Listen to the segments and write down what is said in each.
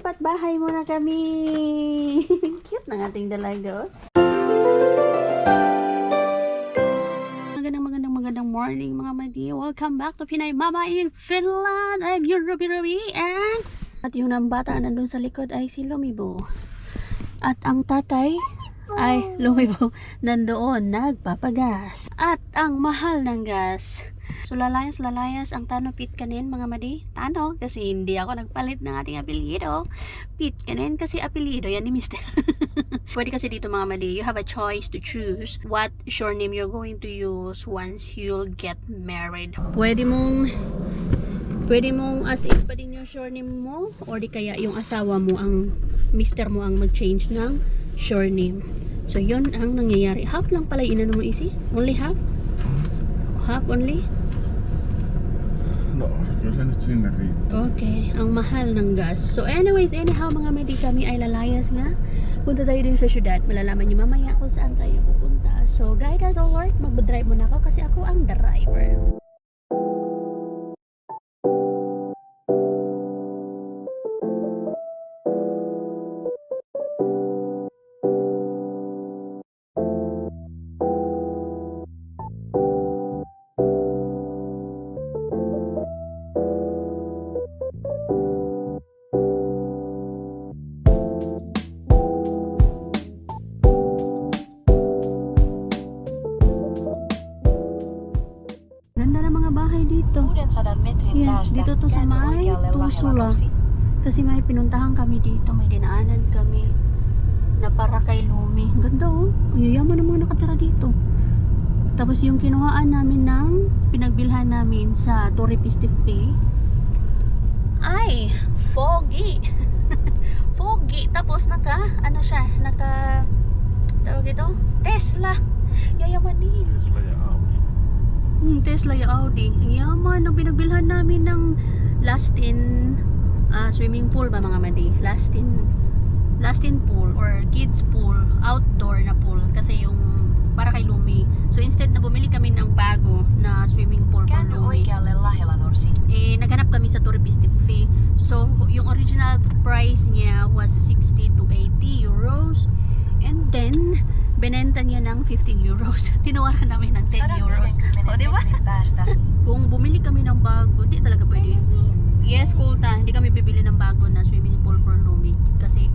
Lipat bahay muna kami. Cute ng ating dalaga. Magandang morning mga madi. Welcome back to Pinay Mama in Finland. I'm your Ruby and at yung ang bata nandun sa likod ay si Lumibo. At ang tatay ay Lumibo nandoon nagpapagas. At ang mahal ng gas. So lalayas ang Tano Pit kanin mga madi. Tano kasi hindi ako nagpalit ng ating apelyido. Pit kanin kasi apelyido yan ni Mr. Pwede kasi dito mga madi, you have a choice to choose what surname you're going to use once you'll get married. Pwede mong as is pa din yung surname mo or di kaya yung asawa mo ang Mr. mo ang mag-change ng surname. So yun ang nangyayari. Half lang pala inano mo isi? Only half? Half only? No, kyllä se nyt sinne riittää. Okay, ang mahal ng gas. So anyways, anyhow mga madi, kami ay lalayas nga. Punta tayo din sa syudad. Malalaman nyo mamaya kung saan tayo pupunta. So guide us all, mag-drive muna ako kasi ako ang driver. Ganda ng mga bahay dito. 600 metrin Yeah, päästä dito to sa käänny may oikealle Tuusula. Lahelanursi. Kasi may pinuntahan kami dito, may dinaanan kami na para kay Lumi. Ganda oh. Ang yayaman ng mga nakatira dito. Tapos yung kinuhaan namin ng pinagbilhan namin sa Touristic Fee ay foggy. Foggy. Tapos naka tawag dito? Tesla. Yayamanin. Tesla ja Audi. Tesla ya Audi. Ang yaman ng pinagbilhan namin ng last in swimming pool ba mga madi? Last in pool or kids pool, outdoor na pool kasi yung para kay Lumi. So instead na bumili kami ng bago na swimming pool for Käänny Lumi, oikealle Lahelanursi. naghanap kami sa Touristic Fee. So yung original price niya was 60 to 80 euros. And then binenta niya ng 15 euros. Tinawaran namin ng 10 euros. 140 O, diba? metrin päästä Kung bumili kami ng bago, di talaga pwede. Yes, Kulta, hindi kami bibili ng bago na swimming pool for Lumi kasi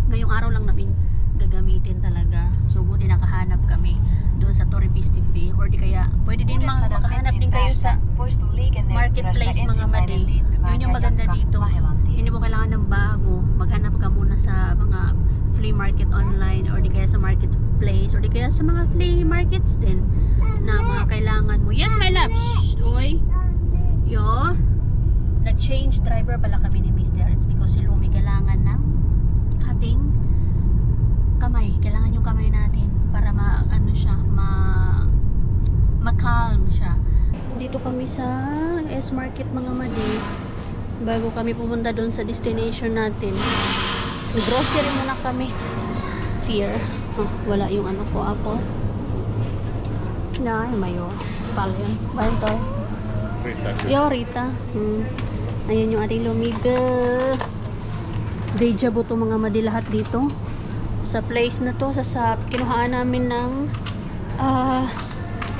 ngayong araw lang namin gagamitin talaga. So buti nakahanap kami doon sa Touristic Fee or di kaya pwede din 600 makahanap metrin din kayo päästä sa poistu liikenneympyrästä marketplace mga ensimmäinen madi. liittymä Yun yung ja maganda jatka dito. Lahelantiin. Hindi mo kailangan ng bago. Maghanap ka muna sa mga flea market online or di kaya sa marketplace or di kaya sa mga flea markets din na mga kailangan mo. Yes, my love! Shh! Oy! Yo! Nag-change driver pala kami ni Mr. It's because si Lumi kailangan ng ating kamay. Kailangan yung kamay natin para ma-calm siya. Dito kami sa S-Market mga madi. Bago kami pumunta doon sa destination natin. Grocery muna kami. Here. Wala yung ano ko, apple. Na, mayo. Palo yun. Bayan to. Riittääkö? Yo, Rita. Ayan yung ating Lumigo. Deja vu to mga madi lahat dito. Sa place na to, sa kinuhaan namin ng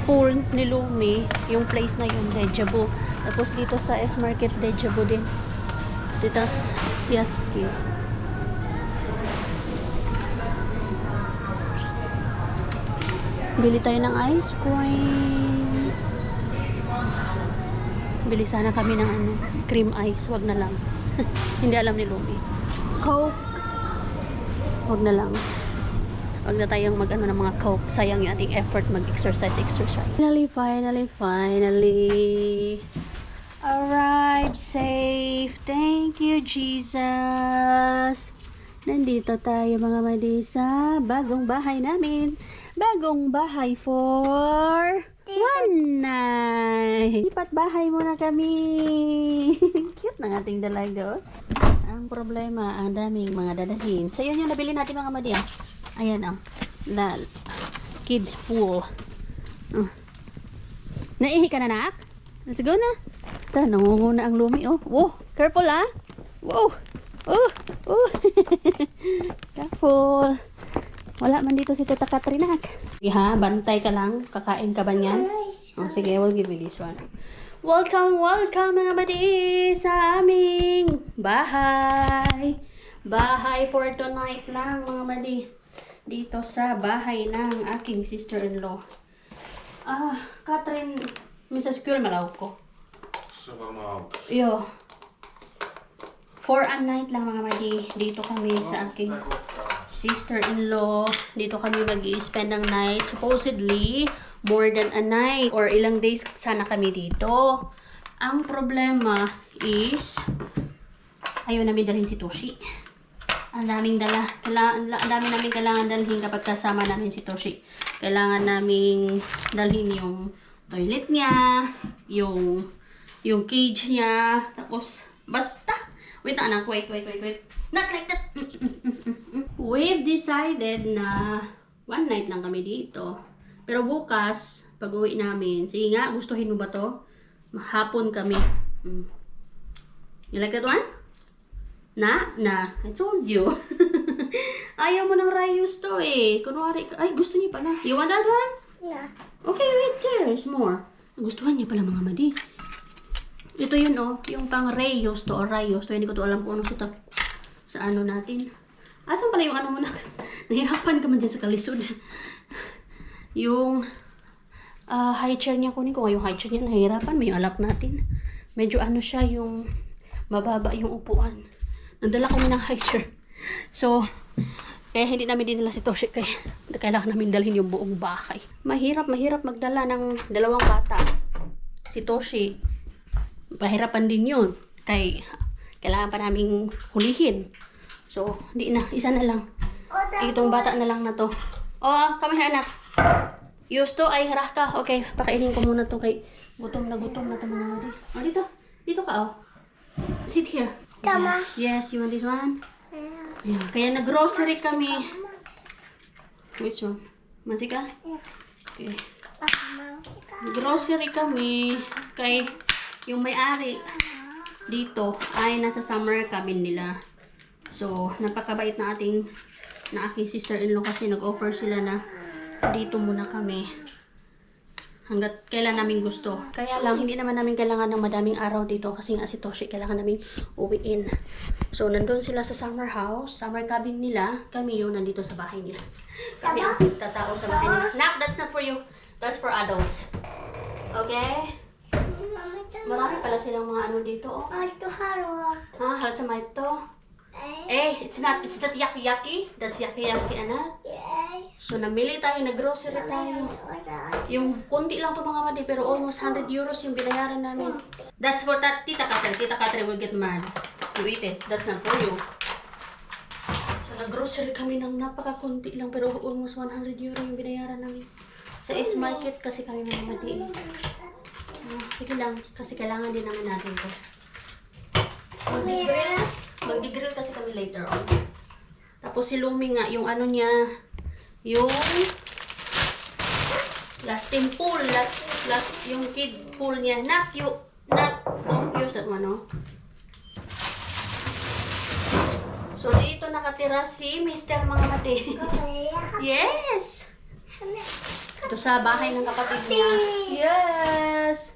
pool ni Lumi. Yung place na yun, Deja vu. Tapos dito sa S-Market, Deja vu din. Dito sa Yatski. Bili tayo ng ice cream. Bili sana kami ng cream ice. Wag na lang. Hindi alam ni Lumi. Coke. Wag na lang. Wag na tayong mag-ano ng mga Coke. Sayang yung ating effort mag-exercise. Finally. Arrived safe. Thank you, Jesus. Nandito tayo mga madi sa bagong bahay namin. Bagong bahay for one night. Lipat bahay muna kami. Cute ng ating dalaga. Ang problema, ang daming mga dadalhin. So yun yung nabili natin mga madi. Ayan kids pool. Naihi ka na, nak? Let's go na. Ito, nangunguna ang Lumi, oh. Wow, careful, ah. Wow. Oh! Oh! Careful! Wala man dito si Tita Katrina. Ha, bantay ka lang. Kakain ka ba niyan? Oh, sige, we'll give you this one. Welcome, welcome mga badi sa aming bahay. Bahay for tonight lang mga badi. Dito sa bahay ng aking sister-in-law. Catherine, Mrs. School malaw ko. Se varmaan auto. Yo. For a night lang mga badi. Dito kami sa aking sister-in-law. Dito kami mag-i-spend ng night. Supposedly, more than a night. Or ilang days sana kami dito. Ang problema is, ayaw namin dalhin si Toshi. Ang daming dala. Ang dami namin kailangan dalhin kapag kasama namin si Toshi. Kailangan naming dalhin yung toilet niya, yung cage niya, tapos, basta. Wait, anak. Wait. Not like that. We've decided na one night lang kami dito. Pero bukas, pag uwi namin, sige nga, gustuhin mo ba to? Hapon kami. You like that one? Na? I told you. Ayaw mo ng rayos to eh. Kunwari ka. Ay, gusto niya pala. You want that one? Yeah. Okay, wait, there's more. Gustuhan niya pala mga madi. Ito yun oh, yung pang rayos to or rayos to. Hindi ko to alam kung ano sa ano natin. Asan pala yung ano mo na? Nahirapan ka man dyan sa kalisod. Yung high chair niya kunin ko. Yung high chair niya nahirapan. May yung alap natin. Medyo ano siya yung mababa yung upuan. Nagdala kami ng high chair. So, kaya hindi namin dinala si Toshi. Kaya kailangan namin dalhin yung buong bahay. Mahirap magdala ng dalawang bata. Si Toshi. Pahirapan din yun. Kailangan pa naming hulihin. So, di na. Isa na lang. Itong bata na lang na to. Oh, kami na anak. Use to. Ay, harah ka. Okay, pakainin ko muna to kay gutom na to mga mali. Oh, dito. Dito ka, oh. Sit here. Tama. Yes, you want this one? Yeah. Kaya nag-grocery kami. Which one? Mansika? Okay. Grocery kami kay yung may-ari dito ay nasa summer cabin nila. So, napakabait na aking sister-in-law kasi nag-offer sila na dito muna kami hanggat kailan namin gusto. Kaya lang, hindi naman namin kailangan ng madaming araw dito kasi nga si Toshi kailangan namin uwiin. So, nandun sila sa summer house, summer cabin nila. Kami yun, nandito sa bahay nila. Kami ang tatao sa bahay nila. Nak, that's not for you. That's for adults. Okay? Marami pala silang mga ano dito, oh. Ha? Halat sa mic to? It's that yaki-yaki. That's yaki-yaki, anak. So, namili tayo, nag-grocery tayo. Yung konti lang to mga madi, pero almost 100 euros yung binayaran namin. That's for Tita Catherine. Tita Catherine will get mad. You eat it. That's not for you. So, nag-grocery kami ng napaka-konti lang, pero almost 100 euro yung binayaran namin. Sa S-Market kasi kami mga madi. Sige lang, kasi kailangan din naman natin to. Mag-grill kasi kami later on. Tapos si Lumi nga, yung ano niya, yung last team pool, last yung kid pool niya. Don't use that one, no? So, dito nakatira si Mr. Mga Mati. Yes! Ito sa bahay ng kapatid niya. Yes!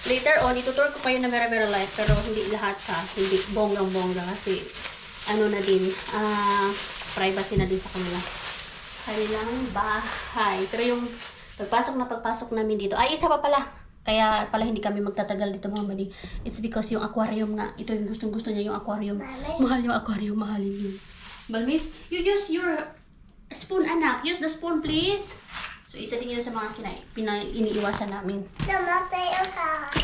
Later on, itutur ko kayo na very light, pero hindi lahat ha. Hindi bonggang-bongga kasi ano na din, privacy na din sa kanila. Kanilang bahay. Pero yung pagpasok namin dito, ay isa pa pala. Kaya pala hindi kami magtatagal dito mga mali. It's because yung aquarium nga, ito yung gustong-gusto niya yung aquarium. Mahal yung aquarium, mahalin yun. Balmis, you use your spoon anak. Use the spoon please. So, isa din yun sa mga iniiwasan namin. Tomato ka.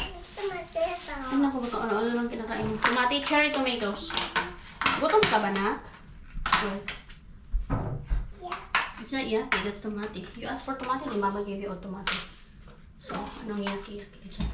Ano ko ba ito? Ano lang kinakain mo? Tomato, cherry tomatoes. Gutom ka ba na? Wait. Yeah. It's not yaki, that's tomato. You ask for tomato, then mama gave you all tomato. So, anong yaki dyan?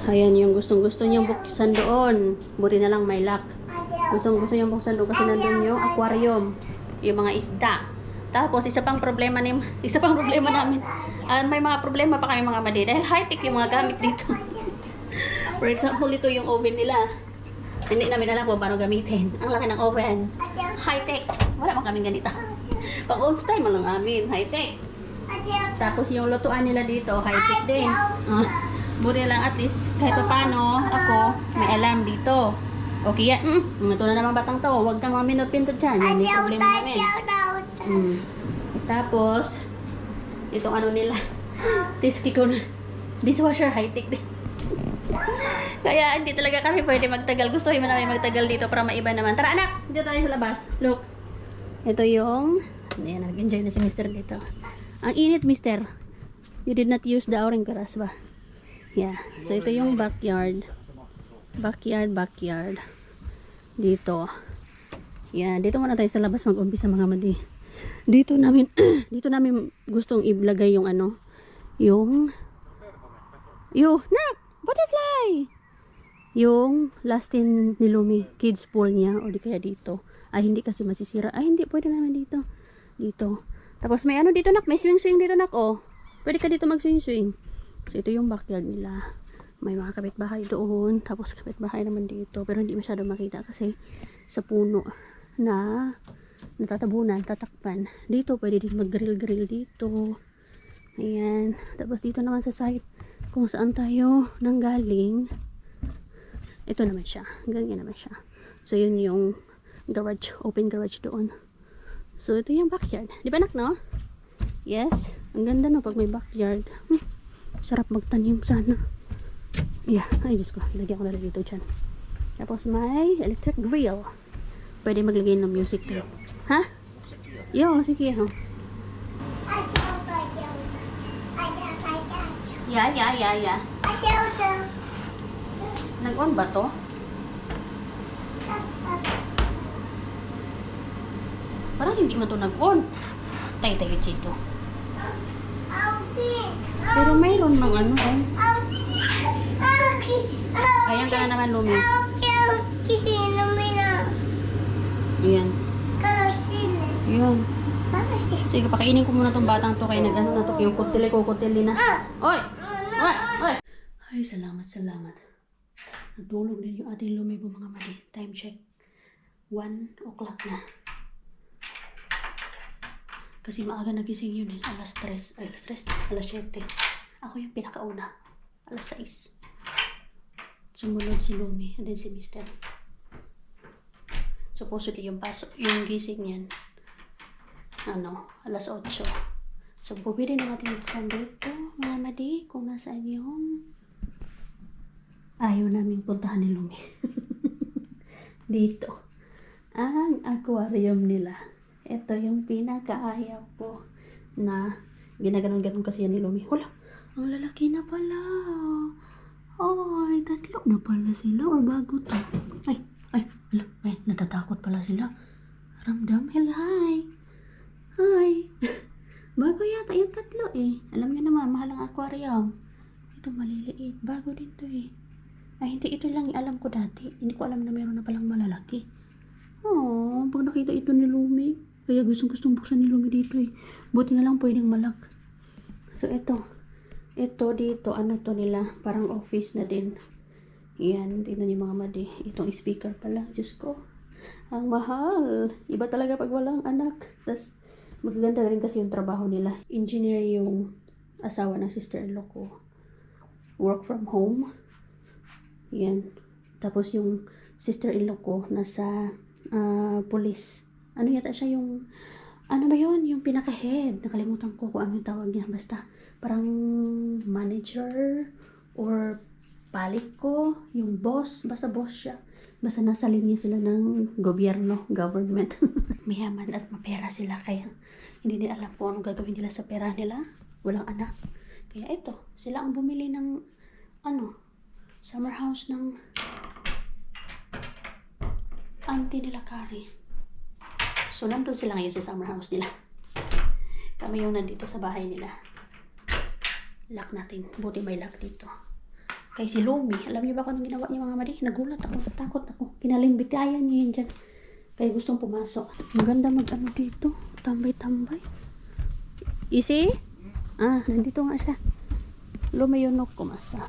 Ayan yung gustong-gusto niyang buksan doon. Buti na lang may lock. Gusto yung buksan doon kasi nandun yung aquarium. Yung mga isda. Tapos, isa pang problema namin. May mga problema pa kami mga madi. Dahil high-tech yung mga gamit dito. For example, ito yung oven nila. Hindi namin alam kung paano gamitin. Ang laki ng oven. High-tech. Wala man kaming ganito. Pang old style man lang amin. High-tech. Tapos yung lutuan nila dito, high-tech din. Buti lang at least, kahit pa paano, ako, may alam dito. Okay yan. Ito na naman batang to. Huwag kang maminot-pintot dyan. Yan yung problema namin. Tapos, itong ano nila. Tiski ko na. Dishwasher, high-tech din. Kaya hindi talaga kami pwede magtagal. Gusto naman namin magtagal dito para maiba naman. Tara anak! Dito tayo sa labas. Look. Ito yung... Ayan, nag-enjoy na si Mr. dito. Ang init, Mr. You did not use the orange grass ba? Yeah. So, ito yung backyard. Backyard. Dito. Yan. Dito muna tayo sa labas mag-umpisa mga madi. Dito namin gustong ilagay yung ano. Nak! Butterfly! Yung last in ni Lumi, kids pool niya, o di kaya dito. Ay, hindi kasi masisira. Ay, hindi, pwede naman dito. Dito. Tapos may ano dito, nak, may swing-swing dito, nak, oh. Pwede ka dito mag-swing-swing. So, ito yung backyard nila. May mga kapitbahay doon. Tapos, kapitbahay naman dito. Pero hindi masyado makita kasi sa puno na natatabunan, tatakpan. Dito, pwede din mag-grill-grill dito. Ayan. Tapos, dito naman sa site, kung saan tayo nanggaling, ito naman siya. Ganyan naman siya. So, yun yung garage. Open garage doon. So, ito yung backyard. Di ba, nak, no? Yes. Ang ganda, no? Pag may backyard. Sarap magtanim sana. Yeah. Ay, Diyos ko. Lagyan ko na dito dyan. Tapos, may electric grill. Pwede maglagay ng music to. Ha? Yo, sige, ho. Yeah. Nag-on ba to? Parang hindi mo to nag-on. Tayo dito. Pero mayroon mang ano. Ayan ka na naman, Lumi. Ayan. Ayan. Sige, pakainin ko muna tong batang to. Kaya nag-ano na to. Yung kutili na. Oy! Ay, salamat. Natulog din yung ating Lumi po mga mali. Time check. 1 o'clock na. Kasi maaga nagising yun eh. Alas 7. Ako yung pinakauna. Alas 6. Sumunod si Lumi. And then si Mr. Supposedly yung gising yan. Alas 8. So, pwede na natin buksan dito. Mga madi, kung nasaan yung ayaw namin puntahan ni Lumi. Dito. Ang aquarium nila. Ito yung pinakaayaw ko na ginaganon-ganon kasi yan ni Lumi. Wala, ang lalaki na pala. Ay, 3 na pala sila or bago to. Ay, natatakot pala sila. Ramdam, hi. Bago yata yung 3 eh. Alam niyo naman, mahal ang aquarium. Ito maliliit. Bago din to eh. Ay, hindi. Ito lang yung alam ko dati. Hindi ko alam na meron na palang malalaki. Pag nakita ito ni Lumi. Kaya gustong buksan ni Lumi dito eh. Buti na lang pwedeng malak. So, ito. Ito dito, ano to nila? Parang office na din. Yan. Tingnan niyo mga madi. Itong speaker pala. Diyos ko. Ang mahal. Iba talaga pag walang anak. Tapos, magaganda rin kasi yung trabaho nila. Engineer yung asawa ng sister-in-law ko. Work from home. Yan. Tapos yung sister-in-law ko nasa police. Ano yata siya yung ano ba yun? Yung pinaka-head. Nakalimutan ko kung ano yung tawag niya. Basta parang manager or paliko. Yung boss. Basta boss siya. Basta nasa linya sila ng gobyerno, government. Mayaman at mapera sila. Kaya hindi nila alam kung anong gagawin nila sa pera nila. Walang anak. Kaya ito. Sila ang bumili ng summer house ng auntie nila Kari. So, nandun sila ngayon sa summer house nila. Kami yung nandito sa bahay nila. Lock natin. Buti may lock dito. Kay si Lumi. Alam niyo ba kung anong ginawa niya mga madi? Nagulat ako. Takot ako. Kinalimbitayan niya yun dyan. Kaya gustong pumasok. Maganda mag-ano dito. Tambay-tambay. Isi? Ah, nandito nga siya. Lumayunok kumasa.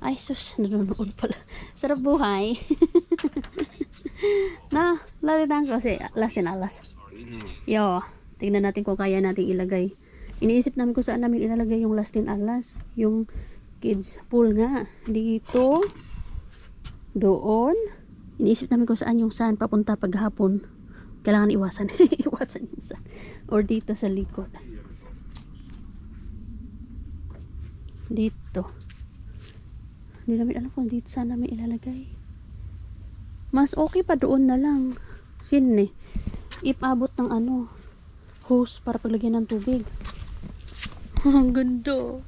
Ay, sus. Nanonood pala. Sarap buhay. Na, lalitan ko si alas din alas. Yo, tingnan natin kung kaya nating ilagay. Iniisip namin kung saan namin ilalagay yung last in alas. Yung kids pool nga. Dito. Doon. Iniisip namin kung saan yung saan papunta paghapon. Kailangan iwasan. Iwasan yung saan. Or dito sa likod. Dito. Hindi namin alam kung dito saan namin ilalagay. Mas okay pa doon na lang. Sin eh. Ipabot ng ano. Hose para paglagyan ng tubig. Ang ganda.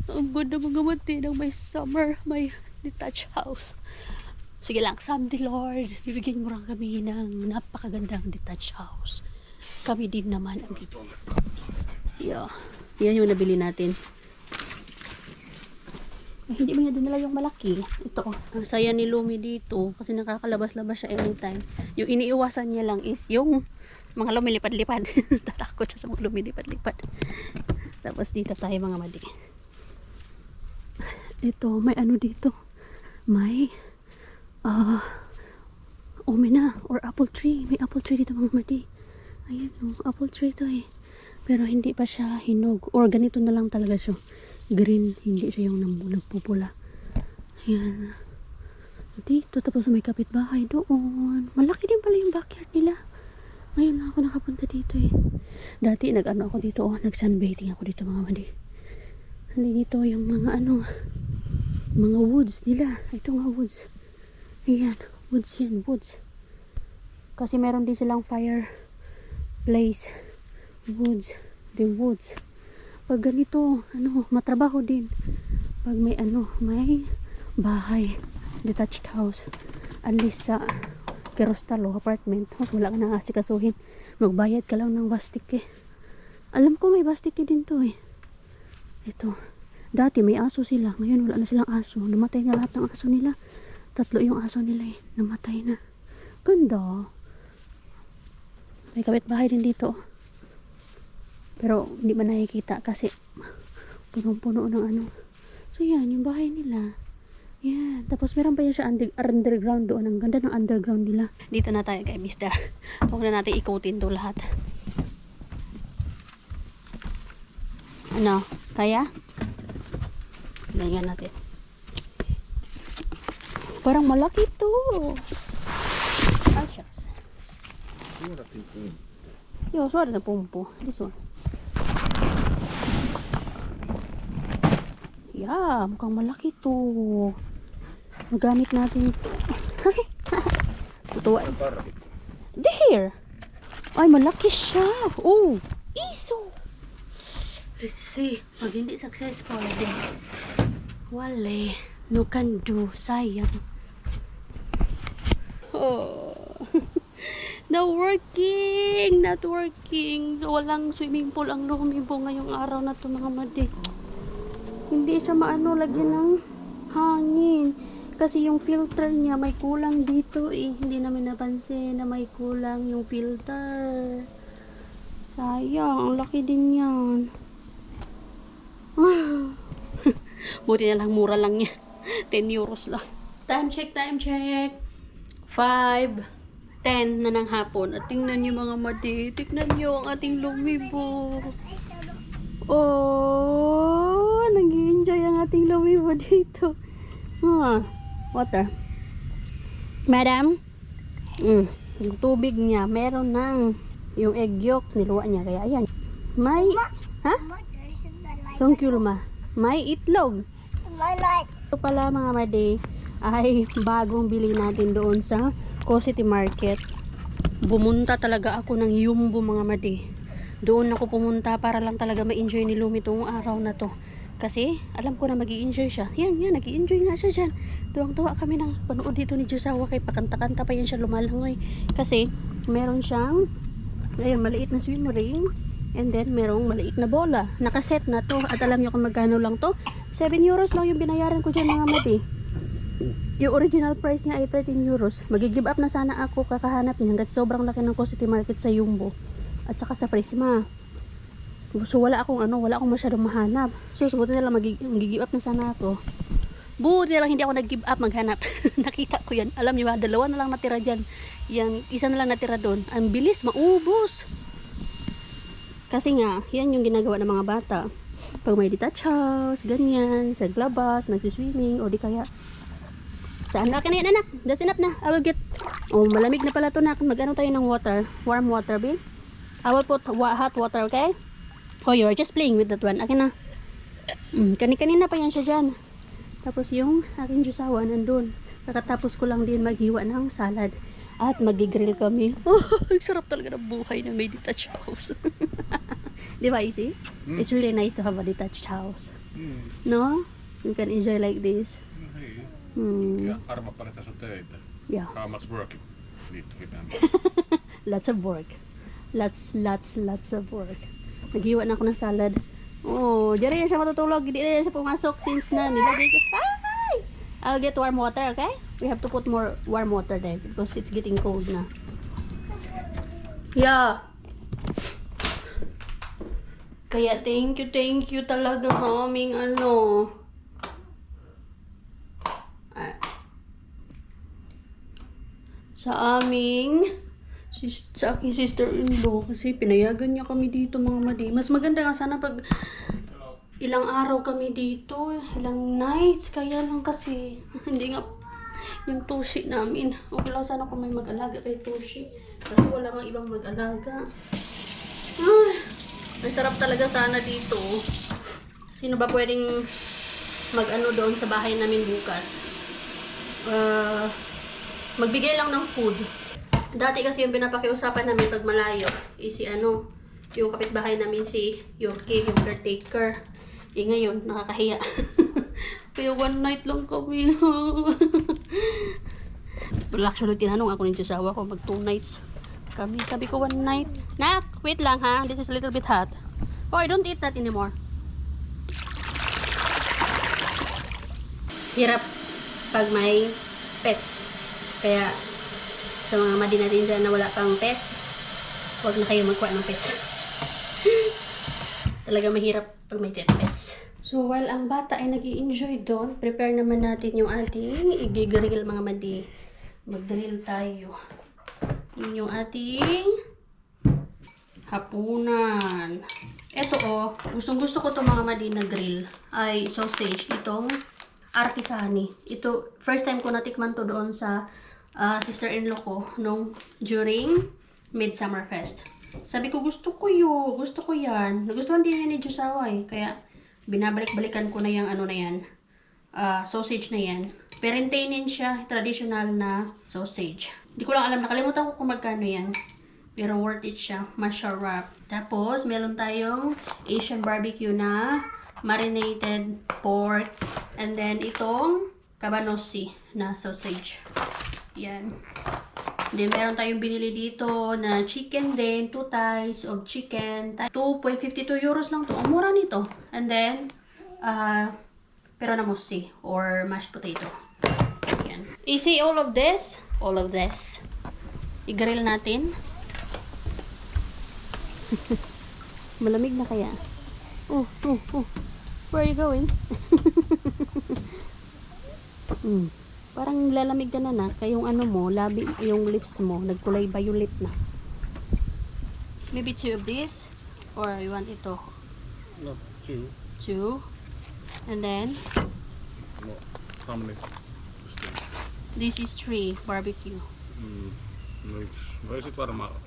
Ang ganda mga mati ng may summer, may detached house. Sige lang, someday Lord, bibigyan mo lang kami ng napakagandang detached house. Kami din naman ang bibili. Yeah. Yan yung nabili natin. Eh, hindi mo niya dinala yung malaki. Ito, ang saya ni Lumi dito kasi nakakalabas-labas siya anytime. Yung iniiwasan niya lang is yung mga lumilipad-lipad. Tatakot siya sa mga lumilipad-lipad. Tapos dito tayo mga madi. Ito, may ano dito. May omena or apple tree. May apple tree dito mga madi. Ayan, apple tree to eh. Pero hindi pa siya hinog. Or ganito na lang talaga siya. Green, hindi siya yung nagpupula. Ayan. Dito, tapos may kapitbahay doon. Malaki din pala yung backyard nila. Ngayon lang ako nakapunta dito eh. Dati nag-ano ako dito, nag-sunbathing ako dito mga madi. Dito yung mga mga woods nila. Ito nga woods. Ayan, woods yan, woods. Kasi meron din silang fire place. Woods, the woods. Pag ganito, matrabaho din. Pag may may bahay, detached house, at least sa kerostalo, apartment, wala ka nang asikasuhin. Magbayad ka lang ng bastik eh. Alam ko may bastik din to eh. Ito. Dati may aso sila. Ngayon wala na silang aso. Namatay na lahat ng aso nila. 3 yung aso nila eh. Namatay na. Ganda. May kapitbahay din dito. Pero hindi man nakikita kasi punong-puno ng So yan, yung bahay nila. Yan. Tapos meron pa yan siya underground doon. Ang ganda ng underground nila. Dito na tayo kay Mister. Huwag na natin ikutin to lahat. Kaya? Ganyan natin. Parang malaki to. Ay, shucks. Yo, suara na pumpo. This one. Yeah, mukhang malaki to. Magamit natin ito. Tutuwa. There! Ay, malaki siya. Oh, iso. Let's see. Pag hindi successful, then wale. No can do. Sayang. Oh. Not working. Not working. Walang swimming pool ang lumibo ngayong araw na to mga madi. Hindi siya lagyan ng hangin. Kasi yung filter niya may kulang dito eh. Hindi namin napansin na may kulang yung filter. Sayang. Ang laki din yan. Buti na lang. Mura lang yan. 10 euros lang. Time check. 5:10 na ng hapon. At tingnan nyo mga madi. Tingnan nyo ang ating lumibo. Oh, nag-enjoy ang ating lumibo dito. Water. Madam? Yung tubig niya, meron ng yung egg yolk, niluwa niya. Kaya ayan. May, songkyulma. May itlog. Ito pala mga madi, ay bagong bili natin doon sa City Market. Bumunta talaga ako ng Yumbo mga madi. Doon ako pumunta para lang talaga ma-enjoy ni Lumi itong araw na to. Kasi alam ko na mag-i-enjoy siya. Yan, nag-i-enjoy nga siya dyan. Tuwang-tuwa kami ng panood dito ni Josawa. Kay pakanta-kanta pa yan siya lumalangoy. Kasi meron siyang, ayun, maliit na swimming ring. And then, merong maliit na bola. Nakaset na to. At alam nyo kung magkano lang to? 7 euros lang yung binayaran ko dyan mga mati. Yung original price niya ay 13 euros. Mag-give up na sana ako kakahanap niya hanggat sobrang laki ng City Market sa Jumbo. At saka sa Prisma. So wala akong masyadong mahanap. So buti na lang mag-give up na sana ako. Buti na lang hindi ako nag-give up maghanap. Nakita ko yan. Alam niyo ba, 2 na lang natira dyan. Yan, 1 na lang natira doon. Ang bilis, maubos. Kasi nga, yan yung ginagawa ng mga bata. Pag may detached house, ganyan, sa labas, nagsiswimming, o di kaya saan na yan anak? That's enough na. I will get, malamig na pala to na. Mag-ano tayo ng water? Warm water, Bill? I will put hot water, okay? Oh, you're just playing with that one. Akin na. Kanina pa yan siya dyan. Tapos yung aking jusawa nandun. Kakatapos ko lang din maghiwa ng salad. At mag-grill kami. Oh, sarap talaga ng buhay na may detached house. Di ba, Isi? It's really nice to have a detached house. No? You can enjoy like this. Ja arva paljon tässä on töitä. Yeah. How much work need to be done? Lots of work. Lots of work. Naghiwa na ako ng salad. Oh, diyan siya matutulog. Hindi na siya pumasok since na nilagay ko. Hi! I'll get warm water, okay? We have to put more warm water there because it's getting cold na. Yeah. Kaya thank you talaga sa aming sa aking sister-in-law kasi pinayagan niya kami dito mga madi. Mas maganda nga sana pag ilang araw kami dito, ilang nights, kaya lang kasi hindi nga yung Toshi namin. Okay lang sana kung may mag-alaga kay Toshi kasi wala mang ibang mag-alaga. Ang sarap talaga sana dito. Sino ba pwedeng mag-ano doon sa bahay namin bukas? Magbigay lang ng food. Dati kasi yung pinapakiusapan namin pag malayo is yung kapitbahay namin si Yorkie, yung caretaker. Ngayon, nakakahiya. Kaya 1 night lang kami. Well, actually, tinanong ako ng sawa ko mag 2 nights kami. Sabi ko 1 night. Nak, wait lang ha. This is a little bit hot. Oh, I don't eat that anymore. Hirap pag may pets. Kaya sa mga madi natin dyan na wala pang pets, huwag na kayo magkuha ng pets. Talaga mahirap pag may pets. So while ang bata ay nag-i-enjoy doon, prepare naman natin yung ating i-grill mga madi. Mag-grill tayo. Yun yung ating hapunan. Ito gustong-gusto ko itong mga madi na grill ay sausage. Itong artisani. Ito, first time ko natikman to doon sa sister-in-law ko during Midsummer Fest. Sabi ko, gusto ko yan. Nagustuhan din yan ni Josawa kaya binabalik-balikan ko na yung sausage na yan. Perentainin siya, traditional na sausage. Hindi ko lang alam, nakalimutan ko kung magkano yan. Pero worth it siya, masarap. Tapos, meron tayong Asian barbecue na marinated pork. And then, itong kabanosi na sausage. Yan. Then, meron tayong binili dito na chicken din. 2 thighs of chicken. 2.52 euros lang to. Ang mura nito. And then, pero namusi or mashed potato. Yan. Easy all of this. I-grill natin. Malamig na kaya. Oh. Where are you going? Parang lalamig ka na kayong labi, yung lips mo, nagkulay violet na. Maybe 2 of this? Or you want ito? No, 2. 2? And then? No, how many? This is 3 barbecue. No, 1. No ei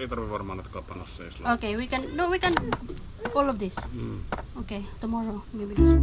tarvi varmaan näitä kapanassa edes. Okay, we can all of this. Okay, tomorrow maybe this.